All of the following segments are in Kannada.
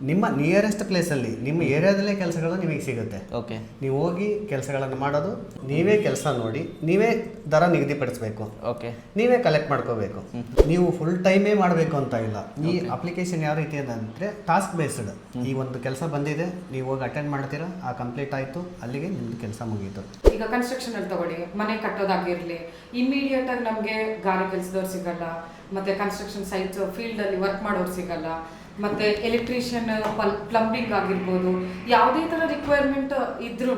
ನಿಮ್ಮ ನಿಯರೆಸ್ಟ್ ಪ್ಲೇಸಲ್ಲಿ ನಿಮ್ಮ ಏರಿಯಾದಲ್ಲೇ ಕೆಲಸಗಳು ನಿಮಗೆ ಸಿಗುತ್ತೆ. ಓಕೆ, ನೀವು ಹೋಗಿ ಕೆಲಸಗಳನ್ನು ಮಾಡೋದು, ನೀವೇ ಕೆಲಸ ನೋಡಿ ನೀವೇ ದರ ನಿಗದಿಪಡಿಸಬೇಕು. ಓಕೆ, ನೀವೇ ಕಲೆಕ್ಟ್ ಮಾಡ್ಕೋಬೇಕು. ನೀವು ಫುಲ್ ಟೈಮೇ ಮಾಡಬೇಕು ಅಂತ ಇಲ್ಲ. ಈ ಅಪ್ಲಿಕೇಶನ್ ಯಾವ ರೀತಿ ಇದೆ ಅಂದರೆ ಟಾಸ್ಕ್ ಬೇಸ್ಡ್. ಈ ಒಂದು ಕೆಲಸ ಬಂದಿದೆ, ನೀವು ಹೋಗಿ ಅಟೆಂಡ್ ಮಾಡ್ತೀರಾ, ಆ ಕಂಪ್ಲೀಟ್ ಆಯಿತು, ಅಲ್ಲಿಗೆ ನಿಮ್ಮದು ಕೆಲಸ ಮುಗೀತು. ಈಗ ಕನ್ಸ್ಟ್ರಕ್ಷನ್ ಅಲ್ಲಿ ತಗೊಳ್ಳಿ, ಮನೆ ಕಟ್ಟೋದಾಗಿರ್ಲಿ, ಇಮಿಡಿಯೇಟ್ ಆಗಿ ನಮಗೆ ಗಾರೆ ಕೆಲಸದವ್ರು ಸಿಗಲ್ಲ, ಮತ್ತೆ ಕನ್ಸ್ಟ್ರಕ್ಷನ್ ಸೈಟ್ಸ್ ಫೀಲ್ಡ್ ಅಲ್ಲಿ ವರ್ಕ್ ಮಾಡೋರು ಸಿಗಲ್ಲ, ಮತ್ತೆ ಎಲೆಕ್ಟ್ರಿಷಿಯನ್, ಪ್ಲಂಬಿಂಗ್ ಆಗಿರ್ಬೋದು, ಯಾವುದೇ ಥರ ರಿಕ್ವೈರ್ಮೆಂಟ್ ಇದ್ರೂ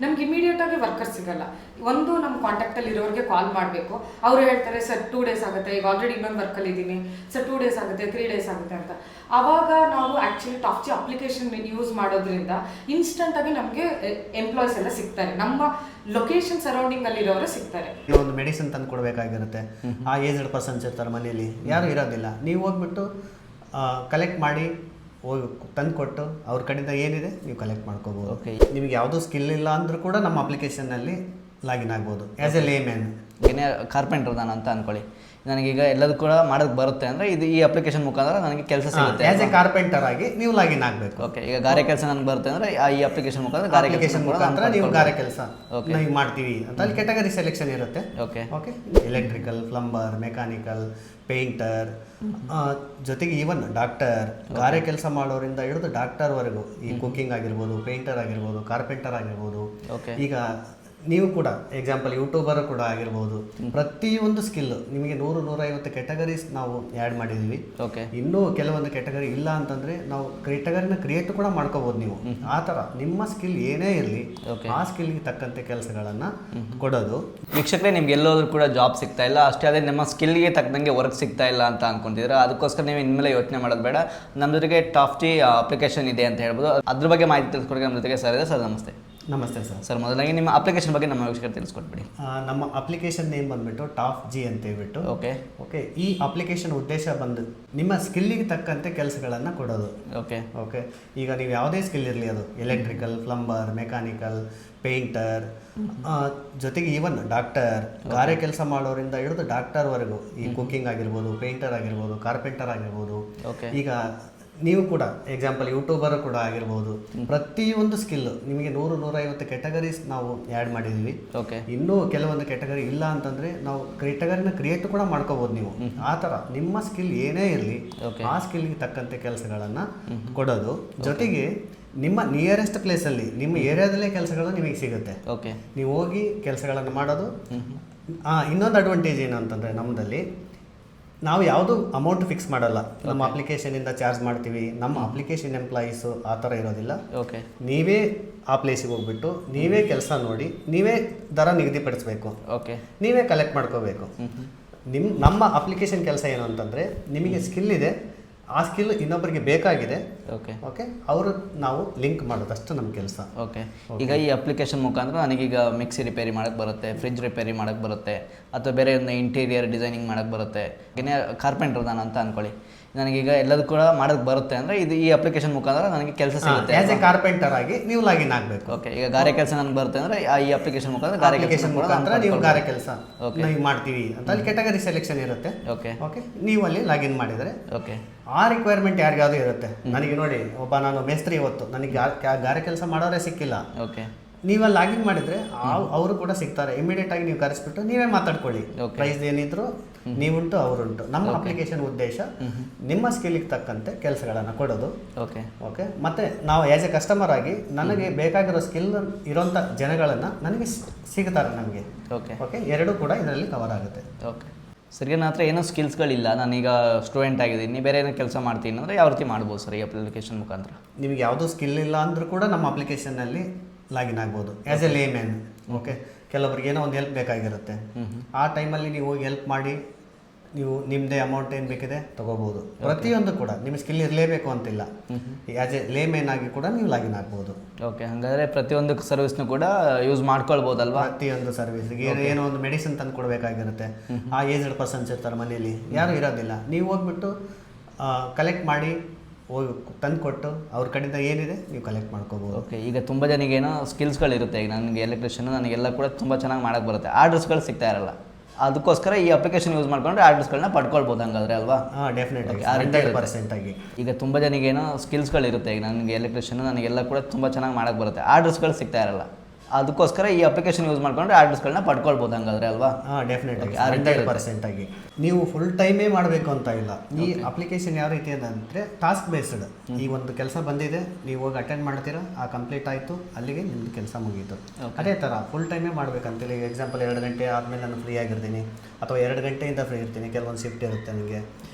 ನಮ್ಗೆ ಇಮಿಡಿಯೇಟ್ ಆಗಿ ವರ್ಕರ್ ಸಿಗಲ್ಲ. ಒಂದು ನಮ್ಮ ಕಾಂಟ್ಯಾಕ್ಟಲ್ಲಿ ಇರೋರಿಗೆ ಕಾಲ್ ಮಾಡಬೇಕು, ಅವರು ಹೇಳ್ತಾರೆ ಸರ್ 2 days ಆಗುತ್ತೆ, ಈಗ ಆಲ್ರೆಡಿ ಇನ್ನೊಂದು ವರ್ಕಲ್ಲಿ ಇದ್ದೀನಿ ಸರ್ 2 days ಆಗುತ್ತೆ, 3 days ಆಗುತ್ತೆ ಅಂತ. ಆವಾಗ ನಾವು ಆ್ಯಕ್ಚುಲಿ ಟಾಫ್ಜಿ ಅಪ್ಲಿಕೇಶನ್ ಯೂಸ್ ಮಾಡೋದ್ರಿಂದ ಇನ್ಸ್ಟೆಂಟಾಗಿ ನಮಗೆ ಎಂಪ್ಲಾಯ್ಸ್ ಎಲ್ಲ ಸಿಗ್ತಾರೆ, ನಮ್ಮ ಲೊಕೇಶನ್ ಸರೌಂಡಿಂಗ್ ಅಲ್ಲಿ ಇರೋರು ಸಿಗ್ತಾರೆ. ನೀವು ಒಂದು ಮೆಡಿಸಿನ್ ತಂದು ಕೊಡಬೇಕಾಗಿರುತ್ತೆ, ಆ ಏಜ್ಡ್ ಪರ್ಸನ್ಸ್ ಇರ್ತಾರೆ ಮನೆಯಲ್ಲಿ, ಯಾರು ಇರೋದಿಲ್ಲ, ನೀವು ಹೋಗ್ಬಿಟ್ಟು ಕಲೆಕ್ಟ್ ಮಾಡಿ ಹೋಗಿ ತಂದು ಕೊಟ್ಟು ಅವ್ರ ಕಡೆಯಿಂದ ಏನಿದೆ ನೀವು ಕಲೆಕ್ಟ್ ಮಾಡ್ಕೋಬೋದು. ಓಕೆ, ನಿಮಗೆ ಯಾವುದೂ ಸ್ಕಿಲ್ ಇಲ್ಲ ಅಂದರೂ ಕೂಡ ನಮ್ಮ ಅಪ್ಲಿಕೇಶನ್ನಲ್ಲಿ ಲಾಗಿನ್ ಆಗ್ಬೋದು ಆ್ಯಸ್ ಎ ಲೇಮ್ಯಾನ್. ಏನೇ ಕಾರ್ಪೆಂಟರ್ ನಾನು ಅಂತ ಅಂದ್ಕೊಳ್ಳಿ, ನನಗೀಗ ಎಲ್ಲದೂ ಕೂಡ ಮಾಡೋಕ್ಕೆ ಬರುತ್ತೆ ಅಂದರೆ ಇದು ಈ ಅಪ್ಲಿಕೇಶನ್ ಮುಖಾಂತರ ನನಗೆ ಕೆಲಸ ಸಿಗುತ್ತೆ. ಆ್ಯಸ್ ಎ ಕಾರ್ಪೆಂಟರ್ ಆಗಿ ನೀವು ಲಾಗಿನ್ ಆಗಬೇಕು. ಓಕೆ, ಈಗ ಗಾರೆ ಕೆಲಸ ನನಗೆ ಬರುತ್ತೆ ಅಂದರೆ ಈ ಅಪ್ಲಿಕೇಶನ್ ಮುಖಾಂತರ ಗಾರೆ ಅಪ್ಲಿಕೇಶನ್ ಮುಖಾಂತರ ನೀವು ಗಾರೆ ಕೆಲಸ ಓಕೆ ನೀವು ಮಾಡ್ತೀವಿ ಅಂತ ಅಲ್ಲಿ ಕೆಟಗರಿ ಸೆಲೆಕ್ಷನ್ ಇರುತ್ತೆ. Okay, okay, electrical, plumber, mechanical, painter, ಜೊತೆಗೆ ಈವನ್ ಡಾಕ್ಟರ್, ಗಾರೆ ಕೆಲಸ ಮಾಡೋರಿಂದ ಹಿಡಿದು ಡಾಕ್ಟರ್ವರೆಗೂ, ಈ ಕುಕಿಂಗ್ ಆಗಿರ್ಬೋದು, ಪೇಂಟರ್ ಆಗಿರ್ಬೋದು, ಕಾರ್ಪೆಂಟರ್ ಆಗಿರ್ಬೋದು. ಓಕೆ, ಈಗ ನೀವು ಕೂಡ ಎಕ್ಸಾಂಪಲ್ ಯೂಟ್ಯೂಬರ್ ಕೂಡ ಆಗಿರ್ಬೋದು, ಪ್ರತಿಯೊಂದು ಸ್ಕಿಲ್ ನಿಮಗೆ 100-150 ಕೆಟಗರೀಸ್ ನಾವು ಆ್ಯಡ್ ಮಾಡಿದ್ದೀವಿ. ಓಕೆ, ಇನ್ನೂ ಕೆಲವೊಂದು ಕೆಟಗರಿ ಇಲ್ಲ ಅಂತಂದರೆ ನಾವು ಕೆಟಗರಿನ ಕ್ರಿಯೇಟ್ ಕೂಡ ಮಾಡ್ಕೋಬೋದು. ನೀವು ಆ ಥರ ನಿಮ್ಮ ಸ್ಕಿಲ್ ಏನೇ ಇರಲಿ ಆ ಸ್ಕಿಲ್ಗೆ ತಕ್ಕಂತೆ ಕೆಲಸಗಳನ್ನು ಕೊಡೋದು. ವೀಕ್ಷಕರೇ, ನಿಮ್ಗೆ ಎಲ್ಲೋದ್ರೂ ಕೂಡ ಜಾಬ್ ಸಿಗ್ತಾ ಇಲ್ಲ, ಅಷ್ಟೇ ಅದೇ ನಮ್ಮ ಸ್ಕಿಲ್ಗೆ ತಕ್ಕಂಗೆ ವರ್ಕ್ ಸಿಗ್ತಾ ಇಲ್ಲ ಅಂತ ಅನ್ಕೊಂತಿದ್ರೆ ಅದಕ್ಕೋಸ್ಕರ ನೀವು ಇನ್ಮೇಲೆ ಯೋಚನೆ ಮಾಡೋದು ಬೇಡ. ನಮ್ಮ ಜೊತೆಗೆ ಟಾಫ್ಜಿ ಅಪ್ಲಿಕೇಶನ್ ಇದೆ ಅಂತ ಹೇಳ್ಬೋದು. ಅದ್ರ ಬಗ್ಗೆ ಮಾಹಿತಿ ತಿಳಿಸ್ಕೊಡೋಕೆ ನಮ್ಮ ಜೊತೆಗೆ ಸರ್ ಇದೆ. ಸರ್ ನಮಸ್ತೆ. ನಮಸ್ತೆ ಸರ್. ಸರ್, ಮೊದಲಾಗಿ ನಿಮ್ಮ ಅಪ್ಲಿಕೇಶನ್ ಬಗ್ಗೆ ನಮ್ಮ ವೀಕ್ಷಕರು ತಿಳಿಸ್ಕೊಟ್ಬಿಡಿ. ನಮ್ಮ ಅಪ್ಲಿಕೇಶನ್ ನೇಮ್ ಬಂದುಬಿಟ್ಟು ಟಾಫ್ಜಿ ಅಂತ ಹೇಳ್ಬಿಟ್ಟು. ಓಕೆ, ಓಕೆ, ಈ ಅಪ್ಲಿಕೇಶನ್ ಉದ್ದೇಶ ಬಂದು ನಿಮ್ಮ ಸ್ಕಿಲ್ಲಿಗೆ ತಕ್ಕಂತೆ ಕೆಲಸಗಳನ್ನು ಕೊಡೋದು. ಓಕೆ, ಓಕೆ, ಈಗ ನೀವು ಯಾವುದೇ ಸ್ಕಿಲ್ ಇರಲಿ, ಅದು ಎಲೆಕ್ಟ್ರಿಕಲ್, ಪ್ಲಂಬರ್, ಮೆಕ್ಯಾನಿಕಲ್, ಪೇಂಟರ್, ಜೊತೆಗೆ ಈವನ್ ಡಾಕ್ಟರ್, ಗಾರೆ ಕೆಲಸ ಮಾಡೋರಿಂದ ಹಿಡಿದು ಡಾಕ್ಟರ್ವರೆಗೂ, ಈ ಕುಕಿಂಗ್ ಆಗಿರ್ಬೋದು, ಪೇಂಟರ್ ಆಗಿರ್ಬೋದು, ಕಾರ್ಪೆಂಟರ್ ಆಗಿರ್ಬೋದು. ಓಕೆ, ಈಗ ನೀವು ಕೂಡ ಎಕ್ಸಾಂಪಲ್ ಯೂಟ್ಯೂಬರ್ ಕೂಡ ಆಗಿರ್ಬೋದು, ಪ್ರತಿಯೊಂದು ಸ್ಕಿಲ್ ನಿಮಗೆ 100-150 ಕೆಟಗರೀಸ್ ನಾವು ಆ್ಯಡ್ ಮಾಡಿದ್ದೀವಿ. ಓಕೆ, ಇನ್ನೂ ಕೆಲವೊಂದು ಕೆಟಗರಿ ಇಲ್ಲ ಅಂತಂದರೆ ನಾವು ಕೆಟಗರಿನ ಕ್ರಿಯೇಟ್ ಕೂಡ ಮಾಡ್ಕೋಬೋದು. ನೀವು ಆ ಥರ ನಿಮ್ಮ ಸ್ಕಿಲ್ ಏನೇ ಇರಲಿ ಆ ಸ್ಕಿಲ್ಗೆ ತಕ್ಕಂತೆ ಕೆಲಸಗಳನ್ನು ಕೊಡೋದು. ಜೊತೆಗೆ ನಿಮ್ಮ ನಿಯರೆಸ್ಟ್ ಪ್ಲೇಸಲ್ಲಿ ನಿಮ್ಮ ಏರಿಯಾದಲ್ಲೇ ಕೆಲಸಗಳು ನಿಮಗೆ ಸಿಗುತ್ತೆ. ಓಕೆ, ನೀವು ಹೋಗಿ ಕೆಲಸಗಳನ್ನು ಮಾಡೋದು. ಇನ್ನೊಂದು ಅಡ್ವಾಂಟೇಜ್ ಏನು ಅಂತಂದರೆ ನಮ್ಮದಲ್ಲಿ ನಾವು ಯಾವುದು ಅಮೌಂಟ್ ಫಿಕ್ಸ್ ಮಾಡಲ್ಲ. ನಮ್ಮ ಅಪ್ಲಿಕೇಶನಿಂದ ಚಾರ್ಜ್ ಮಾಡ್ತೀವಿ, ನಮ್ಮ ಅಪ್ಲಿಕೇಶನ್ ಎಂಪ್ಲಾಯೀಸು ಆ ಥರ ಇರೋದಿಲ್ಲ. ಓಕೆ, ನೀವೇ ಆ ಪ್ಲೇಸಿಗೆ ಹೋಗ್ಬಿಟ್ಟು ನೀವೇ ಕೆಲಸ ನೋಡಿ ನೀವೇ ದರ ನಿಗದಿಪಡಿಸಬೇಕು. ಓಕೆ, ನೀವೇ ಕಲೆಕ್ಟ್ ಮಾಡ್ಕೋಬೇಕು. ನಮ್ಮ ಅಪ್ಲಿಕೇಶನ್ ಕೆಲಸ ಏನು ಅಂತಂದರೆ ನಿಮಗೆ ಸ್ಕಿಲ್ ಇದೆ, ಆ ಸ್ಕಿಲ್ ಇನ್ನೊಬ್ಬರಿಗೆ ಬೇಕಾಗಿದೆ. ಓಕೆ, ಓಕೆ, ಅವರು ನಾವು ಲಿಂಕ್ ಮಾಡೋದು ಅಷ್ಟು ನಮ್ಮ ಕೆಲಸ. ಓಕೆ, ಈಗ ಈ ಅಪ್ಲಿಕೇಶನ್ ಮುಖಾಂತರ ನನಗೀಗ ಮಿಕ್ಸಿ ರಿಪೇರಿ ಮಾಡೋಕ್ಕೆ ಬರುತ್ತೆ, ಫ್ರಿಜ್ ರಿಪೇರಿ ಮಾಡೋಕ್ಕೆ ಬರುತ್ತೆ, ಅಥವಾ ಬೇರೆ ಒಂದು ಇಂಟೀರಿಯರ್ ಡಿಸೈನಿಂಗ್ ಮಾಡೋಕ್ಕೆ ಬರುತ್ತೆ. ಏನೇ ಕಾರ್ಪೆಂಟರ್ ನಾನು ಅಂತ ಅಂದ್ಕೊಳ್ಳಿ, ನನಗೀಗ ಎಲ್ಲದೂ ಕೂಡ ಮಾಡೋಕ್ಕೆ ಬರುತ್ತೆ ಅಂದರೆ ಇದು ಈ ಅಪ್ಲಿಕೇಶನ್ ಮುಖಾಂತರ ನನಗೆ ಕೆಲಸ ಸಿಗುತ್ತೆ. ಆ್ಯಸ್ ಎ ಕಾರ್ಪೆಂಟರ್ ಆಗಿ ನೀವು ಲಾಗಿನ್ ಆಗಬೇಕು. ಓಕೆ, ಈಗ ಗಾರೆ ಕೆಲಸ ನನಗೆ ಬರುತ್ತೆ ಅಂದರೆ ಈ ಅಪ್ಲಿಕೇಶನ್ ಮುಖಾಂತರ ಗಾರೆ ಕೆಲಸ ಮುಖಾಂತರ ನೀವು ಗಾರೆ ಕೆಲಸ ನೀವು ಮಾಡ್ತೀವಿ ಅಂತ ಅಲ್ಲಿ ಕೆಟಗರಿ ಸೆಲೆಕ್ಷನ್ ಇರುತ್ತೆ. ಓಕೆ, ಓಕೆ, ನೀವು ಅಲ್ಲಿ ಲಾಗಿನ್ ಮಾಡಿದರೆ ಓಕೆ, ಆ ರಿಕ್ವೈರ್ಮೆಂಟ್ ಯಾರಿಗಾದ್ರು ಇರುತ್ತೆ. ನನಗೆ ನೋಡಿ, ನಾನು ಮೇಸ್ತ್ರಿ, ಇವತ್ತು ನನಗೆ ಗಾರೆ ಕೆಲಸ ಮಾಡೋರೇ ಸಿಕ್ಕಿಲ್ಲ. ಓಕೆ, ನೀವಲ್ಲಿ ಲಾಗಿನ್ ಮಾಡಿದರೆ ಅವರು ಕೂಡ ಸಿಗ್ತಾರೆ. ಇಮಿಡಿಯೇಟ್ ಆಗಿ ನೀವು ಕರೆಸ್ಬಿಟ್ಟು ನೀವೇ ಮಾತಾಡ್ಕೊಳ್ಳಿ. ಪ್ರೈಸ್ ಏನಿದ್ರು ನೀವುಂಟು ಅವರುಂಟು. ನಮ್ಮ ಅಪ್ಲಿಕೇಶನ್ ಉದ್ದೇಶ ನಿಮ್ಮ ಸ್ಕಿಲ್ಗೆ ತಕ್ಕಂತೆ ಕೆಲಸಗಳನ್ನು ಕೊಡೋದು. ಓಕೆ, ಓಕೆ, ಮತ್ತು ನಾವು ಆ್ಯಸ್ ಎ ಕಸ್ಟಮರ್ ಆಗಿ ನನಗೆ ಬೇಕಾಗಿರೋ ಸ್ಕಿಲ್ ಇರೋಂಥ ಜನಗಳನ್ನು ನನಗೆ ಸಿಗ್ತಾರೆ ನಮಗೆ. ಓಕೆ, ಓಕೆ, ಎರಡೂ ಕೂಡ ಇದರಲ್ಲಿ ಕವರ್ ಆಗುತ್ತೆ. ಓಕೆ, ಸರಿ, ನನ್ನ ಹತ್ರ ಏನೋ ಸ್ಕಿಲ್ಸ್ಗಳಿಲ್ಲ, ನಾನೀಗ ಸ್ಟೂಡೆಂಟ್ ಆಗಿದ್ದೀನಿ, ಬೇರೆ ಏನೋ ಕೆಲಸ ಮಾಡ್ತೀನಿ ಅಂದರೆ ಯಾವ ರೀತಿ ಮಾಡ್ಬೋದು ಸರ್ ಈ ಅಪ್ಲಿಕೇಶನ್ ಮುಖಾಂತರ? ನಿಮಗೆ ಯಾವುದೂ ಸ್ಕಿಲ್ ಇಲ್ಲ ಅಂದರೂ ಕೂಡ ನಮ್ಮ ಅಪ್ಲಿಕೇಶನ್ನಲ್ಲಿ ಲಾಗಿನ್ ಆಗ್ಬೋದು ಆ್ಯಸ್ ಎ ಲೇಮ್ಯಾನ್. ಓಕೆ, ಕೆಲವರಿಗೆ ಏನೋ ಒಂದು ಹೆಲ್ಪ್ ಬೇಕಾಗಿರುತ್ತೆ, ಆ ಟೈಮಲ್ಲಿ ನೀವು ಹೋಗಿ ಹೆಲ್ಪ್ ಮಾಡಿ ನೀವು ನಿಮ್ಮದೇ ಅಮೌಂಟ್ ಏನು ಬೇಕಿದೆ ತೊಗೋಬೋದು. ಪ್ರತಿಯೊಂದು ಕೂಡ ನಿಮ್ಮ ಸ್ಕಿಲ್ ಇರಲೇಬೇಕು ಅಂತಿಲ್ಲ. ಆ್ಯಸ್ ಎ ಲೇಮ್ಯಾನ್ ಆಗಿ ಕೂಡ ನೀವು ಲಾಗಿನ್ ಆಗ್ಬೋದು. ಓಕೆ, ಹಾಗಾದರೆ ಪ್ರತಿಯೊಂದು ಸರ್ವಿಸ್ನು ಕೂಡ ಯೂಸ್ ಮಾಡ್ಕೊಳ್ಬೋದಲ್ವಾ? ಪ್ರತಿಯೊಂದು ಸರ್ವಿಸ್ಗೆ ಏನೋ ಒಂದು ಮೆಡಿಸಿನ್ ತಂದು ಕೊಡಬೇಕಾಗಿರುತ್ತೆ, ಆ ಏಜ್ಡ್ ಪರ್ಸನ್ಸ್ ಇರ್ತಾರೆ ಮನೇಲಿ, ಯಾರೂ ಇರೋದಿಲ್ಲ, ನೀವು ಹೋಗ್ಬಿಟ್ಟು ಕಲೆಕ್ಟ್ ಮಾಡಿ ಹೋಗಿ ತಂದು ಕೊಟ್ಟು ಅವ್ರ ಕಡೆಯಿಂದ ಏನಿದೆ ನೀವು ಕಲೆಕ್ಟ್ ಮಾಡ್ಕೋಬೋದು. ಓಕೆ, ಈಗ ತುಂಬ ಜನಿಗೇನೋ ಸ್ಕಿಲ್ಸ್ಗಳಿರುತ್ತೆ. ಈಗ ನನಗೆ ಎಲೆಕ್ಟ್ರಿಷಿಯನ್ ನನಗೆಲ್ಲ ಕೂಡ ತುಂಬ ಚೆನ್ನಾಗಿ ಮಾಡೋಕ್ಕೆ ಬರುತ್ತೆ, ಆರ್ಡರ್ಸ್ಗಳು ಸಿಗ್ತಾ ಇರಲ್ಲ. ಅದಕ್ಕೋಸ್ಕರ ಈ ಅಪ್ಲಿಕೇಶನ್ ಯೂಸ್ ಮಾಡ್ಕೊಂಡ್ರೆ ಆರ್ಡರ್ಸ್ಗಳನ್ನ ಪಡ್ಕೊಳ್ಬೋದು ಹಂಗಾದ್ರೆ ಅಲ್ವಾ? ಹಾಂ, ಡೆಫಿನೆಟ್ ಆಗಿ ಆ ರೀತಿ 100% ಆಗಿ. ಈಗ ತುಂಬ ಜನಗೇನೋ ಸ್ಕಿಲ್ಸ್ಗಳಿರುತ್ತೆ. ಈಗ ನನಗೆ ಎಲೆಕ್ಟ್ರಿಷಿಯನ್ ನನಗೆಲ್ಲ ಕೂಡ ತುಂಬ ಚೆನ್ನಾಗಿ ಮಾಡೋಕ್ಕೆ ಬರುತ್ತೆ, ಆರ್ಡರ್ಸ್ಗಳು ಸಿಗ್ತಾ ಇರಲ್ಲ. ಅದಕ್ಕೋಸ್ಕರ ಈ ಅಪ್ಲಿಕೇಶನ್ ಯೂಸ್ ಮಾಡ್ಕೊಂಡ್ರೆ ಆರ್ಡರ್ಸ್ಗಳನ್ನ ಪಡ್ಕೊಳ್ಬೋದು ಹಂಗಾದ್ರೆ ಅಲ್ವಾ? ಹಾಂ, ಡೆಫಿನೆಟ್ ಆಗಿ ಆ ರೀತಿ 100% ಆಗಿ. ನೀವು ಫುಲ್ ಟೈಮೇ ಮಾಡಬೇಕು ಅಂತ ಇಲ್ಲ. ಈ ಅಪ್ಲಿಕೇಶನ್ ಯಾವ ರೀತಿ ಇದೆ ಅಂದರೆ ಟಾಸ್ಕ್ ಬೇಸ್ಡ್. ಈ ಒಂದು ಕೆಲಸ ಬಂದಿದೆ, ನೀವು ಹೋಗಿ ಅಟೆಂಡ್ ಮಾಡ್ತೀರಾ, ಆ ಕಂಪ್ಲೀಟ್ ಆಯಿತು, ಅಲ್ಲಿಗೆ ನಿಮ್ಮದು ಕೆಲಸ ಮುಗೀತು. ಅದೇ ಥರ ಫುಲ್ ಟೈಮೇ ಮಾಡಬೇಕಂತಿಲ್ಲ. ಈಗ ಎಕ್ಸಾಂಪಲ್ 2 ಗಂಟೆ ಆದಮೇಲೆ ನಾನು ಫ್ರೀ ಆಗಿರ್ತೀನಿ, ಅಥವಾ 2 ಗಂಟೆಯಿಂದ ಫ್ರೀ ಇರ್ತೀನಿ, ಕೆಲವೊಂದು ಶಿಫ್ಟ್ ಇರುತ್ತೆ ನನಗೆ.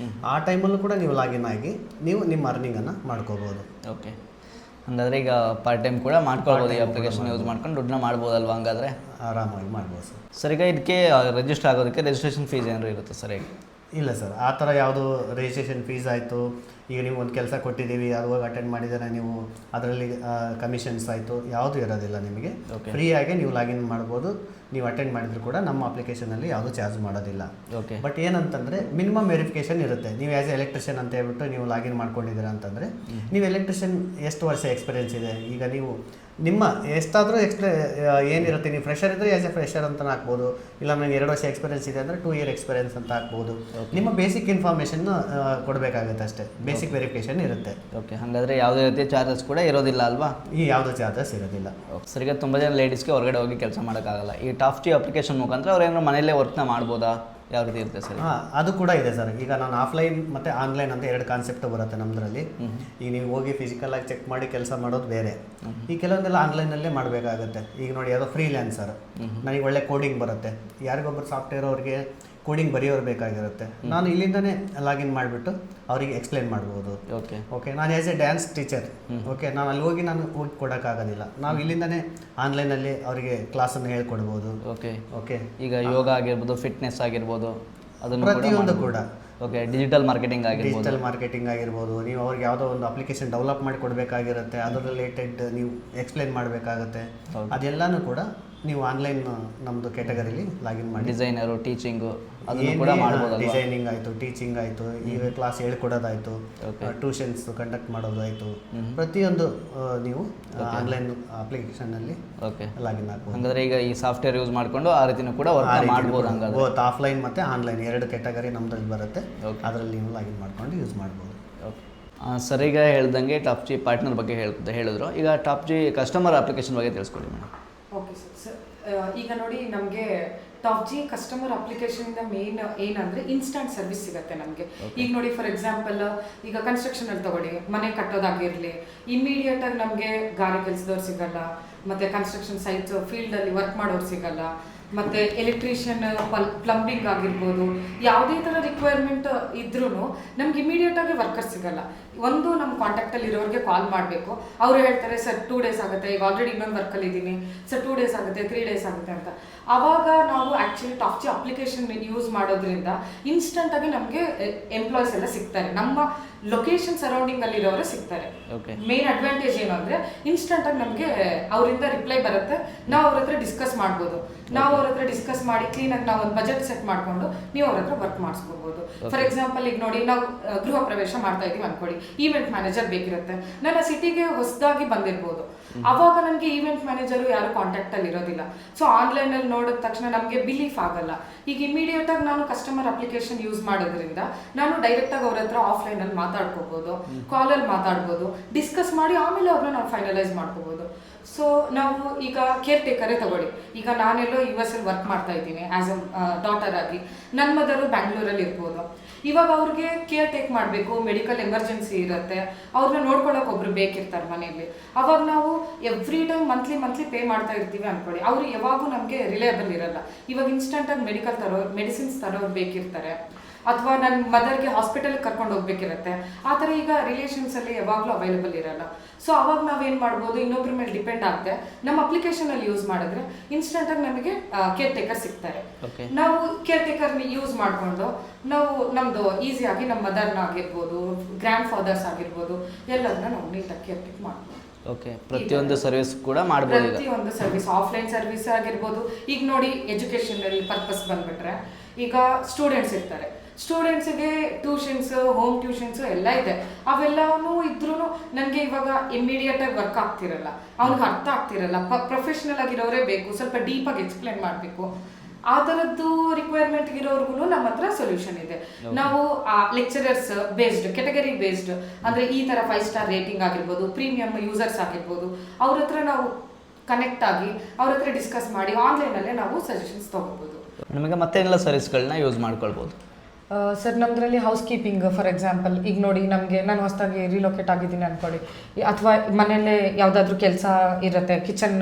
ಆ ಟೈಮಲ್ಲೂ ಕೂಡ ನೀವು ಲಾಗಿನ್ ಆಗಿ ನೀವು ನಿಮ್ಮ ಅರ್ನಿಂಗನ್ನು ಮಾಡ್ಕೋಬೋದು. ಓಕೆ, ಹಂಗಾದ್ರೆ ಈಗ ಪಾರ್ಟ್ ಟೈಮ್ ಕೂಡ ಮಾಡ್ಕೊಳ್ಬೋದು ಈ ಅಪ್ಲಿಕೇಶನ್ ಯೂಸ್ ಮಾಡ್ಕೊಂಡು ದುಡ್ಡನ್ನ ಮಾಡ್ಬೋದಲ್ವಾ? ಹಂಗಾದ್ರೆ ಆರಾಮಾಗಿ ಮಾಡ್ಬೋದು ಸರ್. ಸರ್, ಈಗ ಇದಕ್ಕೆ ರಿಜಿಸ್ಟರ್ ಆಗೋದಕ್ಕೆ ರಿಜಿಸ್ಟ್ರೇಷನ್ ಫೀಸ್ ಏನಾದ್ರು ಇರುತ್ತೆ ಸರ್? ಈಗ ಇಲ್ಲ ಸರ್, ಆ ಥರ ಯಾವುದು ರಿಜಿಸ್ಟ್ರೇಷನ್ ಫೀಸ್ ಆಯಿತು, ಈಗ ನೀವು ಒಂದು ಕೆಲಸ ಕೊಟ್ಟಿದ್ದೀವಿ, ಅದು ಹೋಗಿ ಅಟೆಂಡ್ ಮಾಡಿದರೆ ನೀವು ಅದರಲ್ಲಿ ಕಮಿಷನ್ಸ್ ಆಯಿತು, ಯಾವುದೂ ಇರೋದಿಲ್ಲ ನಿಮಗೆ. ಫ್ರೀಯಾಗಿ ನೀವು ಲಾಗಿನ್ ಮಾಡ್ಬೋದು. ನೀವು ಅಟೆಂಡ್ ಮಾಡಿದ್ರು ಕೂಡ ನಮ್ಮ ಅಪ್ಲಿಕೇಶನಲ್ಲಿ ಯಾವುದೂ ಚಾರ್ಜ್ ಮಾಡೋದಿಲ್ಲ. ಓಕೆ. ಬಟ್ ಏನಂತಂದರೆ ಮಿನಿಮಮ್ ವೆರಿಫಿಕೇಷನ್ ಇರುತ್ತೆ. ನೀವು ಆ್ಯಸ್ ಎ ಎಲೆಕ್ಟ್ರಿಷಿಯನ್ ಅಂತ ಹೇಳ್ಬಿಟ್ಟು ನೀವು ಲಾಗಿನ್ ಮಾಡ್ಕೊಂಡಿದ್ದೀರಾ ಅಂತಂದರೆ, ನೀವು ಎಲೆಕ್ಟ್ರಿಷಿಯನ್ ಎಷ್ಟು ವರ್ಷ ಎಕ್ಸ್ಪೀರಿಯೆನ್ಸ್ ಇದೆ, ಈಗ ನೀವು ನಿಮ್ಮ ಎಷ್ಟಾದರೂ ಏನಿರುತ್ತೆ, ನೀವು ಫ್ರೆಷರ್ ಇದ್ದರೆ ಆ್ಯಸ್ ಎ ಫ್ರೆಷರ್ ಅಂತ ಹಾಕ್ಬೋದು, ಇಲ್ಲ ನನಗೆ 2 ವರ್ಷ ಎಕ್ಸ್ಪೀರಿಯೆನ್ಸ್ ಇದೆ ಅಂದರೆ 2 ಇಯರ್ ಎಕ್ಸ್ಪೀರಿಯೆನ್ಸ್ ಅಂತ ಹಾಕ್ಬೋದು. ನಿಮ್ಮ ಬೇಸಿಕ್ ಇನ್ಫಾರ್ಮೇಷನ್ ಕೊಡಬೇಕಾಗುತ್ತೆ ಅಷ್ಟೇ, ಬೇಸಿಕ್ ವೆರಿಫಿಕೇಷನ್ ಇರುತ್ತೆ. ಓಕೆ, ಹಾಗಾದರೆ ಯಾವುದೇ ರೀತಿಯ ಚಾರ್ಜಸ್ ಕೂಡ ಇರೋದಿಲ್ಲ ಅಲ್ವಾ? ಈ ಯಾವುದೋ ಚಾರ್ಜಸ್ ಇರೋದಿಲ್ಲ. ಸರ್, ಈಗ ತುಂಬ ಜನ ಲೇಡೀಸ್ಗೆ ಹೊರಗಡೆ ಹೋಗಿ ಕೆಲಸ ಮಾಡೋಕ್ಕಾಗಲ್ಲ. ಈ ಟಾಫ್ಟಿ ಅಪ್ಲಿಕೇಶನ್ ಮುಖಾಂತರ ಅವ್ರು ಏನಾದ್ರು ಮನೆಯಲ್ಲೇ ವರ್ಕ್ನ ಮಾಡ್ಬೋದಾ? ಯಾವ ರೀತಿ ಇರುತ್ತೆ ಸರ್? ಹಾಂ, ಅದು ಕೂಡ ಇದೆ ಸರ್. ಈಗ ನಾನು ಆಫ್ಲೈನ್ ಮತ್ತು ಆನ್ಲೈನ್ ಅಂತ 2 ಕಾನ್ಸೆಪ್ಟ್ ಬರುತ್ತೆ ನಮ್ಮದ್ರಲ್ಲಿ. ಈಗ ನೀವು ಹೋಗಿ ಫಿಸಿಕಲಾಗಿ ಚೆಕ್ ಮಾಡಿ ಕೆಲಸ ಮಾಡೋದು ಬೇರೆ, ಈ ಕೆಲವೊಂದೆಲ್ಲ ಆನ್ಲೈನಲ್ಲೇ ಮಾಡಬೇಕಾಗುತ್ತೆ. ಈಗ ನೋಡಿ, ಯಾವುದೋ ಫ್ರೀಲ್ಯಾನ್ಸರ್, ನನಗೆ ಒಳ್ಳೆ ಕೋಡಿಂಗ್ ಬರುತ್ತೆ, ಯಾರಿಗೊಬ್ಬರು ಸಾಫ್ಟ್ವೇರ್ ಅವ್ರಿಗೆ ಕೋಡಿಂಗ್ ಬರೆಯೋರು ಬೇಕಾಗಿರುತ್ತೆ, ನಾನು ಇಲ್ಲಿಂದನೇ ಲಾಗಿನ್ ಮಾಡಿಬಿಟ್ಟು ಅವರಿಗೆ ಎಕ್ಸ್ಪ್ಲೇನ್ ಮಾಡ್ಬೋದು. ಓಕೆ, ನಾನು as A dance teacher, okay, ನಾನು ಅಲ್ಲಿ ಹೋಗಿ ಕೊಡೋಕ್ಕಾಗೋದಿಲ್ಲ, ನಾವು ಇಲ್ಲಿಂದನೇ ಆನ್ಲೈನಲ್ಲಿ ಅವರಿಗೆ ಕ್ಲಾಸನ್ನು ಹೇಳ್ಕೊಡ್ಬೋದು. ಓಕೆ, ಈಗ ಯೋಗ ಆಗಿರ್ಬೋದು, ಫಿಟ್ನೆಸ್ ಆಗಿರ್ಬೋದು, ಅದನ್ನು ಪ್ರತಿಯೊಂದು ಕೂಡ. ಓಕೆ, ಡಿಜಿಟಲ್ ಮಾರ್ಕೆಟಿಂಗ್ ಆಗಿರ್ಬೋದು, ನೀವು ಅವ್ರಿಗೆ ಯಾವುದೋ ಒಂದು ಅಪ್ಲಿಕೇಶನ್ ಡೆವಲಪ್ ಮಾಡಿ ಕೊಡಬೇಕಾಗಿರುತ್ತೆ, ಅದರ ರಿಲೇಟೆಡ್ ನೀವು ಎಕ್ಸ್ಪ್ಲೇನ್ ಮಾಡಬೇಕಾಗುತ್ತೆ. ಅದೆಲ್ಲನೂ ಕೂಡ ನೀವು ಆನ್ಲೈನ್ ನಮ್ಮದು ಕ್ಯಾಟಗರಿಲಿ ಲಾಗಿನ್ ಮಾಡಿ ಡಿಸೈನರು, ಟೀಚಿಂಗು ಅದನ್ನು ಕೂಡ ಮಾಡ್ಬೋದು. ಡಿಸೈನಿಂಗ್ ಆಯಿತು, ಟೀಚಿಂಗ್ ಆಯಿತು, ಈಗ ಕ್ಲಾಸ್ ಹೇಳ್ಕೊಡೋದಾಯಿತು, ಟ್ಯೂಷನ್ಸ್ ಕಂಡಕ್ಟ್ ಮಾಡೋದಾಯಿತು, ಪ್ರತಿಯೊಂದು ನೀವು ಆನ್ಲೈನ್ ಅಪ್ಲಿಕೇಶನ್ನಲ್ಲಿ ಲಾಗಿನ್ ಆಗ್ಬೋದು. ಹಾಗಾದರೆ ಈಗ ಈ ಸಾಫ್ಟ್ವೇರ್ ಯೂಸ್ ಮಾಡಿಕೊಂಡು ಆ ರೀತಿನೂ ಕೂಡ ವರ್ಕ್ ಮಾಡ್ಬೋದು. ಹಂಗಾದ್ರೆ ಬೋತ್ ಆಫ್ಲೈನ್ ಮತ್ತು ಆನ್ಲೈನ್ 2 ಕ್ಯಾಟಗರಿ ನಮ್ಮದ್ರಲ್ಲಿ ಬರುತ್ತೆ, ಅದರಲ್ಲಿ ನೀವು ಲಾಗಿನ್ ಮಾಡ್ಕೊಂಡು ಯೂಸ್ ಮಾಡ್ಬೋದು. ಸರ್, ಈಗ ಹೇಳ್ದಂಗೆ ಟಾಪ್ ಜಿ ಪಾರ್ಟ್ನರ್ ಬಗ್ಗೆ ಹೇಳಿದ್ರು. ಈಗ ಟಾಪ್ ಜಿ ಕಸ್ಟಮರ್ ಅಪ್ಲಿಕೇಶನ್ ಬಗ್ಗೆ ತಿಳಿಸ್ಕೊಡಿ ಮೇಡಮ್. ಓಕೆ ಸರ್, ಈಗ ನೋಡಿ, ನಮಗೆ ಟಾಪ್ ಜಿ ಕಸ್ಟಮರ್ ಅಪ್ಲಿಕೇಶನಿಂದ ಮೇನ್ ಏನಂದರೆ ಇನ್ಸ್ಟಂಟ್ ಸರ್ವಿಸ್ ಸಿಗುತ್ತೆ ನಮಗೆ. ಈಗ ನೋಡಿ, ಫಾರ್ ಎಕ್ಸಾಂಪಲ್ ಈಗ ಕನ್ಸ್ಟ್ರಕ್ಷನಲ್ಲಿ ತಗೊಳ್ಳಿ, ಮನೆ ಕಟ್ಟೋದಾಗಿರಲಿ, ಇಮ್ಮಿಡಿಯೇಟಾಗಿ ನಮಗೆ ಗಾರೆ ಕೆಲಸದವ್ರು ಸಿಗಲ್ಲ, ಮತ್ತು ಕನ್ಸ್ಟ್ರಕ್ಷನ್ ಸೈಟ್ಸ್ ಫೀಲ್ಡಲ್ಲಿ ವರ್ಕ್ ಮಾಡೋರು ಸಿಗಲ್ಲ, ಮತ್ತು ಎಲೆಕ್ಟ್ರಿಷಿಯನ್, ಪ್ಲಂಬಿಂಗ್ ಆಗಿರ್ಬೋದು, ಯಾವುದೇ ಥರ ರಿಕ್ವೈರ್ಮೆಂಟ್ ಇದ್ರೂ ನಮ್ಗೆ ಇಮಿಡಿಯೇಟಾಗಿ ವರ್ಕರ್ ಸಿಗಲ್ಲ. ಒಂದು ನಮ್ಮ ಕಾಂಟ್ಯಾಕ್ಟಲ್ಲಿ ಇರೋರಿಗೆ ಕಾಲ್ ಮಾಡಬೇಕು, ಅವರು ಹೇಳ್ತಾರೆ ಸರ್ 2 ಡೇಸ್ ಆಗುತ್ತೆ, ಈಗ ಆಲ್ರೆಡಿ ಇನ್ನೊಂದು ವರ್ಕಲ್ಲಿ ಇದ್ದೀನಿ ಸರ್, 2 ಡೇಸ್ ಆಗುತ್ತೆ, 3 ಡೇಸ್ ಆಗುತ್ತೆ ಅಂತ. ಆವಾಗ ನಾವು actually top G application use ಮಾಡೋದ್ರಿಂದ ಇನ್ಸ್ಟಂಟಾಗಿ ನಮಗೆ ಎಂಪ್ಲಾಯ್ಸ್ ಎಲ್ಲ ಸಿಗ್ತಾರೆ, ನಮ್ಮ ಲೊಕೇಶನ್ ಸರೌಂಡಿಂಗಲ್ಲಿ ಇರೋರು ಸಿಗ್ತಾರೆ. ಮೇನ್ ಅಡ್ವಾಂಟೇಜ್ ಏನು ಅಂದರೆ ಇನ್ಸ್ಟಂಟಾಗಿ ನಮಗೆ ಅವರಿಂದ ರಿಪ್ಲೈ ಬರುತ್ತೆ, ನಾವು ಅವ್ರ ಹತ್ರ ಡಿಸ್ಕಸ್ ಮಾಡ್ಬೋದು. ನಾವು ಅವ್ರ ಹತ್ರ ಡಿಸ್ಕಸ್ ಮಾಡಿ ಕ್ಲೀನಾಗಿ ನಾವು ಒಂದು ಬಜೆಟ್ ಸೆಟ್ ಮಾಡಿಕೊಂಡು ನೀವು ಅವ್ರ ಹತ್ರ ವರ್ಕ್ ಮಾಡಿಸ್ಕೋಬೋದು. ಫಾರ್ ಎಕ್ಸಾಂಪಲ್, ಈಗ ನೋಡಿ, ನಾವು ಗೃಹ ಪ್ರವೇಶ ಮಾಡ್ತಾ ಇದೀವಿ ಅನ್ಕೊಳ್ಳಿ, ಈವೆಂಟ್ ಮ್ಯಾನೇಜರ್ ಬೇಕಿರುತ್ತೆ, ನನ್ನ ಸಿಟಿಗೆ ಹೊಸದಾಗಿ ಬಂದಿರ್ಬೋದು, ಅವಾಗ ನನಗೆ ಈವೆಂಟ್ ಮ್ಯಾನೇಜರು ಯಾರು ಕಾಂಟ್ಯಾಕ್ಟಲ್ಲಿ ಇರೋದಿಲ್ಲ. ಸೊ ಆನ್ಲೈನಲ್ಲಿ ನೋಡಿದ ತಕ್ಷಣ ನಮಗೆ ಬಿಲೀಫ್ ಆಗಲ್ಲ. ಈಗ ಇಮಿಡಿಯೇಟಾಗಿ ನಾನು ಕಸ್ಟಮರ್ ಅಪ್ಲಿಕೇಶನ್ ಯೂಸ್ ಮಾಡೋದ್ರಿಂದ ನಾನು ಡೈರೆಕ್ಟಾಗಿ ಅವ್ರ ಹತ್ರ ಆಫ್ಲೈನಲ್ಲಿ ಮಾತಾಡ್ಕೋಬೋದು, ಕಾಲಲ್ಲಿ ಮಾತಾಡ್ಬೋದು, ಡಿಸ್ಕಸ್ ಮಾಡಿ ಆಮೇಲೆ ಅವ್ರನ್ನ ನಾವು ಫೈನಲೈಸ್ ಮಾಡ್ಕೋಬೋದು. ಸೊ ನಾವು ಈಗ ಕೇರ್ ಟೇಕರೇ ತಗೊಳ್ಳಿ, ಈಗ ನಾನೆಲ್ಲೋ US ಅಲ್ಲಿ ವರ್ಕ್ ಮಾಡ್ತಾ ಇದ್ದೀನಿ ಆ್ಯಸ್ ಅ ಡಾಟರ್ ಆಗಿ, ನನ್ನ ಮದರು ಬ್ಯಾಂಗ್ಳೂರಲ್ಲಿ ಇರ್ಬೋದು. ಇವಾಗ ಅವ್ರಿಗೆ ಕೇರ್ ಟೇಕ್ ಮಾಡಬೇಕು, ಮೆಡಿಕಲ್ ಎಮರ್ಜೆನ್ಸಿ ಇರುತ್ತೆ, ಅವ್ರನ್ನ ನೋಡ್ಕೊಳ್ಳೋಕೆ ಒಬ್ರು ಬೇಕಿರ್ತಾರೆ ಮನೆಯಲ್ಲಿ. ಅವಾಗ ನಾವು ಎವ್ರಿ ಟೈಮ್ ಮಂತ್ಲಿ ಪೇ ಮಾಡ್ತಾ ಇರ್ತೀವಿ ಅನ್ಕೊಳ್ಳಿ, ಅವರು ಯಾವಾಗೂ ನಮಗೆ ರಿಲೇಬಲ್ ಇರಲ್ಲ. ಇವಾಗ ಇನ್ಸ್ಟಂಟಾಗಿ ಮೆಡಿಸಿನ್ಸ್ ತರೋರು ಬೇಕಿರ್ತಾರೆ, ಅಥವಾ ನನ್ನ ಮದರ್ಗೆ ಹಾಸ್ಪಿಟಲ್ಗೆ ಕರ್ಕೊಂಡು ಹೋಗ್ಬೇಕಿರುತ್ತೆ, ಆ ಥರ ಈಗ ರಿಲೇಷನ್ಸಲ್ಲಿ ಯಾವಾಗಲೂ ಅವೈಲೇಬಲ್ ಇರಲ್ಲ. ಸೊ ಅವಾಗ ನಾವೇನು ಮಾಡ್ಬೋದು, ಇನ್ನೊಬ್ರ ಮೇಲೆ ಡಿಪೆಂಡ್ ಆಗದೆ ನಮ್ಮ ಅಪ್ಲಿಕೇಶನಲ್ಲಿ ಯೂಸ್ ಮಾಡಿದ್ರೆ ಇನ್ಸ್ಟಂಟಾಗಿ ನಮಗೆ ಕೇರ್ ಟೇಕರ್ ಸಿಗ್ತಾರೆ. ನಾವು ಕೇರ್ ಟೇಕರ್ನ ಯೂಸ್ ಮಾಡಿಕೊಂಡು ನಾವು ನಮ್ಮದು ಈಸಿಯಾಗಿ ನಮ್ಮ ಮದರ್ನ ಆಗಿರ್ಬೋದು, ಗ್ರ್ಯಾಂಡ್ ಫಾದರ್ಸ್ ಆಗಿರ್ಬೋದು, ಎಲ್ಲದನ್ನ ನಾವು ನೀಟಾಗಿ ಕೇರ್ ಟೇಕ್ ಮಾಡ್ಬೋದು. ಓಕೆ, ಪ್ರತಿಯೊಂದು ಸರ್ವಿಸ್ ಕೂಡ ಮಾಡ್ಬೋದು. ಪ್ರತಿಯೊಂದು ಸರ್ವಿಸ್, ಆಫ್ಲೈನ್ ಸರ್ವಿಸ್ ಆಗಿರ್ಬೋದು. ಈಗ ನೋಡಿ, ಎಜುಕೇಷನಲ್ಲಿ ಪರ್ಪಸ್ ಬಂದ್ಬಿಟ್ರೆ, ಈಗ ಸ್ಟೂಡೆಂಟ್ಸ್ ಇರ್ತಾರೆ, ಸ್ಟೂಡೆಂಟ್ಸಿಗೆ ಟ್ಯೂಷನ್ಸ್, ಹೋಮ್ ಟ್ಯೂಷನ್ಸ್ ಎಲ್ಲ ಇದೆ. ಅವೆಲ್ಲವೂ ಇದ್ರೂ ನನಗೆ ಇವಾಗ ಇಮಿಡಿಯೇಟಾಗಿ ವರ್ಕ್ ಆಗ್ತಿರಲ್ಲ, ಅವ್ನಿಗೆ ಅರ್ಥ ಆಗ್ತಿರಲ್ಲ, ಪ್ರೊಫೆಷ್ನಲ್ ಆಗಿರೋರೇ ಬೇಕು, ಸ್ವಲ್ಪ ಡೀಪಾಗಿ ಎಕ್ಸ್ಪ್ಲೇನ್ ಮಾಡಬೇಕು. ಆ ಥರದ್ದು ರಿಕ್ವೈರ್ಮೆಂಟ್ ಇರೋರ್ಗು ನಮ್ಮ ಹತ್ರ ಸೊಲ್ಯೂಷನ್ ಇದೆ. ನಾವು ಲೆಕ್ಚರರ್ಸ್ ಬೇಸ್ಡ್, ಕೆಟಗರಿ ಬೇಸ್ಡ್, ಅಂದ್ರೆ ಈ ತರ 5 ಸ್ಟಾರ್ ರೇಟಿಂಗ್ ಆಗಿರ್ಬೋದು, ಪ್ರೀಮಿಯಂ ಯೂಸರ್ಸ್ ಆಗಿರ್ಬೋದು, ಅವ್ರ ಹತ್ರ ನಾವು ಕನೆಕ್ಟ್ ಆಗಿ ಅವ್ರ ಹತ್ರ ಡಿಸ್ಕಸ್ ಮಾಡಿ ಆನ್ಲೈನಲ್ಲೇ ನಾವು ಸಜೆಷನ್ಸ್ ತೊಗೋಬೋದು. ನಿಮಗೆ ಮತ್ತೇನೆಲ್ಲ ಸರ್ವಿಸ್ಗಳನ್ನ ಯೂಸ್ ಮಾಡ್ಕೊಳ್ಬೋದು? ಸರ್ ನಮ್ಮದ್ರಲ್ಲಿ ಹೌಸ್ ಕೀಪಿಂಗ್ ಫಾರ್ ಎಕ್ಸಾಂಪಲ್, ಈಗ ನೋಡಿ ನಮಗೆ ನಾನು ಹೊಸದಾಗಿ ರಿಲೊಕೇಟ್ ಆಗಿದ್ದೀನಿ ಅಂದ್ಕೊಳ್ಳಿ, ಅಥವಾ ಮನೆಯಲ್ಲೇ ಯಾವುದಾದ್ರೂ ಕೆಲಸ ಇರುತ್ತೆ, ಕಿಚನ್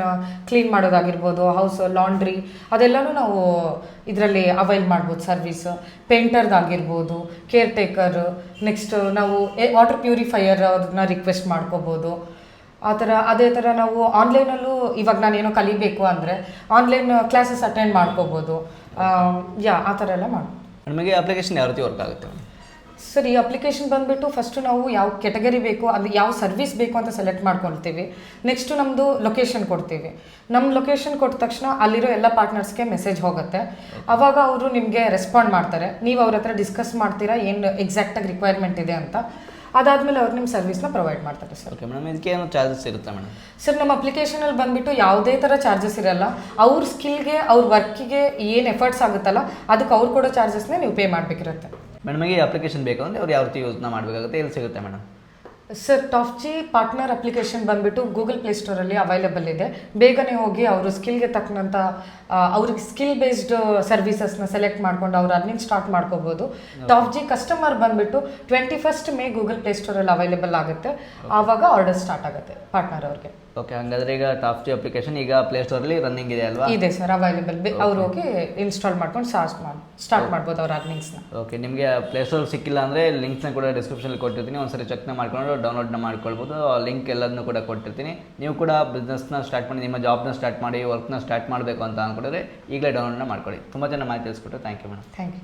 ಕ್ಲೀನ್ ಮಾಡೋದಾಗಿರ್ಬೋದು, ಹೌಸ್ ಲಾಂಡ್ರಿ, ಅದೆಲ್ಲನೂ ನಾವು ಇದರಲ್ಲಿ ಅವೈಲ್ ಮಾಡ್ಬೋದು ಸರ್ವಿಸ್. ಪೇಂಟರ್ದಾಗಿರ್ಬೋದು, ಕೇರ್ ಟೇಕರ್, ನೆಕ್ಸ್ಟ್ ನಾವು ವಾಟರ್ ಪ್ಯೂರಿಫೈಯರ್ ಅವ್ರನ್ನ ರಿಕ್ವೆಸ್ಟ್ ಮಾಡ್ಕೋಬೋದು. ಆ ಥರ ಅದೇ ಥರ ನಾವು ಆನ್ಲೈನಲ್ಲೂ ಇವಾಗ ನಾನೇನೋ ಕಲಿಬೇಕು ಅಂದರೆ ಆನ್ಲೈನ್ ಕ್ಲಾಸಸ್ ಅಟೆಂಡ್ ಮಾಡ್ಕೋಬೋದು. ಆ ಥರ ಎಲ್ಲ ಮಾಡ್ಬೋದು. ನಿಮಗೆ ಅಪ್ಲಿಕೇಶನ್ ಯಾವ ರೀತಿ ವರ್ಕ್ ಆಗುತ್ತೆ? ಸರ್ ಈ ಅಪ್ಲಿಕೇಶನ್ ಬಂದುಬಿಟ್ಟು ಫಸ್ಟು ನಾವು ಯಾವ ಕೆಟಗರಿ ಬೇಕು, ಅದು ಯಾವ ಸರ್ವಿಸ್ ಬೇಕು ಅಂತ ಸೆಲೆಕ್ಟ್ ಮಾಡ್ಕೊಳ್ತೀವಿ. ನೆಕ್ಸ್ಟು ನಮ್ಮದು ಲೊಕೇಶನ್ ಕೊಡ್ತೀವಿ. ನಮ್ಮ ಲೊಕೇಶನ್ ಕೊಟ್ಟ ತಕ್ಷಣ ಅಲ್ಲಿರೋ ಎಲ್ಲ ಪಾರ್ಟ್ನರ್ಸ್ಗೆ ಮೆಸೇಜ್ ಹೋಗುತ್ತೆ. ಆವಾಗ ಅವರು ನಿಮಗೆ ರೆಸ್ಪಾಂಡ್ ಮಾಡ್ತಾರೆ. ನೀವು ಅವ್ರ ಹತ್ರ ಡಿಸ್ಕಸ್ ಮಾಡ್ತೀರಾ ಏನು ಎಕ್ಸಾಕ್ಟಾಗಿ ರಿಕ್ವೈರ್ಮೆಂಟ್ ಇದೆ ಅಂತ. ಅದಾದಮೇಲೆ ಅವ್ರು ನಿಮ್ಮ ಸರ್ವಿಸ್ನ ಪ್ರೊವೈಡ್ ಮಾಡ್ತಾರೆ ಸರ್. ಓಕೆ ಮೇಡಮ್, ಇದಕ್ಕೆ ಏನು ಚಾರ್ಜಸ್ ಇರುತ್ತೆ ಮೇಡಮ್? ಸರ್ ನಮ್ಮ ಅಪ್ಲಿಕೇಶನಲ್ಲಿ ಬಂದುಬಿಟ್ಟು ಯಾವುದೇ ಥರ ಚಾರ್ಜಸ್ ಇರಲ್ಲ. ಅವ್ರ ಸ್ಕಿಲ್ಗೆ, ಅವ್ರ ವರ್ಕಿಗೆ ಏನು ಎಫರ್ಟ್ಸ್ ಆಗುತ್ತಲ್ಲ ಅದಕ್ಕೆ ಅವ್ರು ಕೊಡೋ ಚಾರ್ಜಸ್ನೇ ನೀವು ಪೇ ಮಾಡಬೇಕಿರುತ್ತೆ. ಮೇಡಮ್, ಈ ಅಪ್ಲಿಕೇಶನ್ ಬೇಕು ಅಂದರೆ ಅವ್ರು ಯಾವ ರೀತಿ ಯೂಸ್ನ ಮಾಡಬೇಕಾಗುತ್ತೆ, ಎಲ್ಲಿ ಸಿಗುತ್ತೆ ಮೇಡಮ್? ಸರ್ ಟಾಫ್ಜಿ ಪಾರ್ಟ್ನರ್ ಅಪ್ಲಿಕೇಶನ್ ಬಂದುಬಿಟ್ಟು ಗೂಗಲ್ ಪ್ಲೇಸ್ಟೋರಲ್ಲಿ ಅವೈಲೇಬಲ್ ಇದೆ. ಬೇಗನೆ ಹೋಗಿ ಅವರು ಸ್ಕಿಲ್ಗೆ ತಕ್ಕಂಥ ಅವ್ರಿಗೆ ಸ್ಕಿಲ್ ಬೇಸ್ಡ್ ಸರ್ವಿಸಸ್ನ ಸೆಲೆಕ್ಟ್ ಮಾಡ್ಕೊಂಡು ಅವ್ರು ಅರ್ನಿಂಗ್ ಸ್ಟಾರ್ಟ್ ಮಾಡ್ಕೋಬೋದು. ಟಾಫ್ಜಿ ಕಸ್ಟಮರ್ ಬಂದುಬಿಟ್ಟು 21st ಮೇ ಗೂಗಲ್ ಪ್ಲೇಸ್ಟೋರಲ್ಲಿ ಅವೈಲೇಬಲ್ ಆಗುತ್ತೆ. ಆವಾಗ ಆರ್ಡರ್ ಸ್ಟಾರ್ಟ್ ಆಗುತ್ತೆ ಪಾರ್ಟ್ನರ್ ಅವ್ರಿಗೆ. ಓಕೆ, ಹಾಗಾದ್ರೆ ಈಗ ಟಾಫ್ಜಿ ಅಪ್ಲಿಕೇಶನ್ ಈಗ ಪ್ಲೇಸ್ಟೋರಲ್ಲಿ ರನ್ನಿಂಗ್ ಇದೆ ಅಲ್ವಾ? ಇದೆ ಸರ್, ಅವೈಲೇಬಲ್. ಅವ್ರು ಹೋಗಿ ಇನ್ಸ್ಟಾಲ್ ಮಾಡ್ಕೊಂಡು ಸ್ಟಾರ್ಟ್ ಮಾಡ್ಬೋದು ಅವ್ರ ಅರ್ನಿಂಗ್ಸ್ನ. ಓಕೆ, ನಿಮಗೆ ಪ್ಲೇಸ್ಟೋರ್ ಸಿಕ್ಕಿಲ್ಲ ಅಂದರೆ ಲಿಂಕ್ಸ್ನ ಕೂಡ ಡಿಸ್ಕ್ರಿಪ್ಷನಲ್ಲಿ ಕೊಟ್ಟಿರ್ತೀನಿ. ಒಂದ್ಸರಿ ಚೆಕ್ನ ಮಾಡ್ಕೊಂಡು ಡೌನ್ಲೋಡ್ನ ಮಾಡ್ಕೊಳ್ಬೋದು. ಲಿಂಕ್ ಎಲ್ಲದನ್ನೂ ಕೂಡ ಕೊಟ್ಟಿರ್ತೀನಿ. ನೀವು ಕೂಡ ಬಿಸ್ನೆಸ್ನ ಸ್ಟಾರ್ಟ್ ಮಾಡಿ, ನಿಮ್ಮ ಜಾಬ್ನ ಸ್ಟಾರ್ಟ್ ಮಾಡಿ, ವರ್ಕ್ನ ಸ್ಟಾರ್ಟ್ ಮಾಡಬೇಕು ಅಂತ ಅಂದ್ಕೊಂಡಿದ್ರೆ ಈಗಲೇ ಡೌನ್ಲೋಡ್ನ ಮಾಡ್ಕೊಳ್ಳಿ. ತುಂಬ ಜನ ಮಾಹಿತಿ ತಿಳಿಸ್ಕೊಟ್ಟು thank you madam. Thank you.